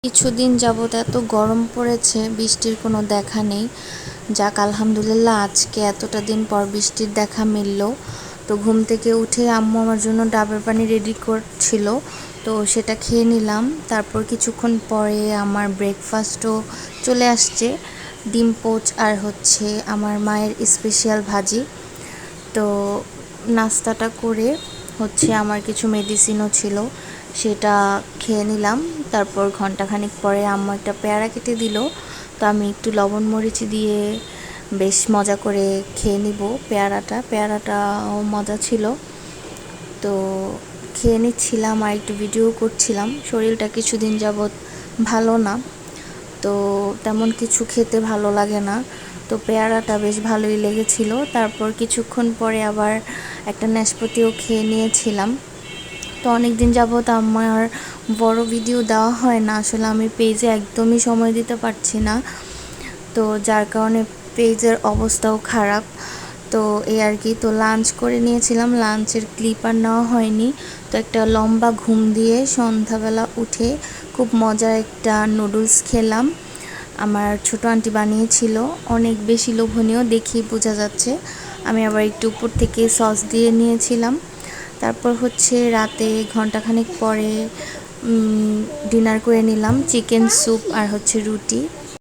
কিছুদিন যাবৎ এত গরম পড়েছে, বৃষ্টির কোনো দেখা নেই। যাক আলহামদুলিল্লাহ, আজকে এতটা দিন পর বৃষ্টির দেখা মিলল। তো ঘুম থেকে উঠে আম্মু আমার জন্য ডাবের পানি রেডি করছিল, তো সেটা খেয়ে নিলাম। তারপর কিছুক্ষণ পরে আমার ব্রেকফাস্টও চলে আসছে, ডিম পোচ আর হচ্ছে আমার মায়ের স্পেশাল ভাজি। তো নাস্তাটা করে হচ্ছে আমার কিছু মেডিসিনও ছিল, সেটা খেয়ে নিলাম। তারপর ঘন্টাখানিক পরে আম্মু একটা পেয়ারা কেটে দিল, তো আমি একটু লবণ মরিচ দিয়ে বেশ মজা করে খেয়ে নিব পেয়ারাটাও মজা ছিল। তো খেয়ে নিচ্ছিলাম আর একটু ভিডিও করছিলাম। শরীরটা কিছুদিন যাবৎ ভালো না, তো তেমন কিছু খেতে ভালো লাগে না। তো পেয়ারাটা বেশ ভালোই লেগেছিল। তারপর কিছুক্ষণ পরে আবার একটা নাশপাতিও খেয়ে নিয়েছিলাম। তো অনেক দিন যাবৎ আমার বড় ভিডিও দেওয়া হয় না, আসলে আমি পেজে একদমই সময় দিতে পারছি না, তো যার কারণে পেজের অবস্থাও খারাপ। তো এই আর কি। তো লাঞ্চ করে নিয়েছিলাম, লাঞ্চের ক্লিপ আর নেওয়া হয়নি। তো একটা লম্বা ঘুম দিয়ে সন্ধ্যাবেলা উঠে খুব মজার একটা নুডলস খেলাম। আমার ছোট আন্টি বানিয়েছিল, অনেক বেশি লোভনীয়, দেখেই বোঝা যাচ্ছে। আমি আবার একটু উপর থেকে সস দিয়ে নিয়েছিলাম। তারপর হচ্ছে রাতে ঘন্টাখানেক পরে ডিনার করে নিলাম, চিকেন স্যুপ আর হচ্ছে রুটি।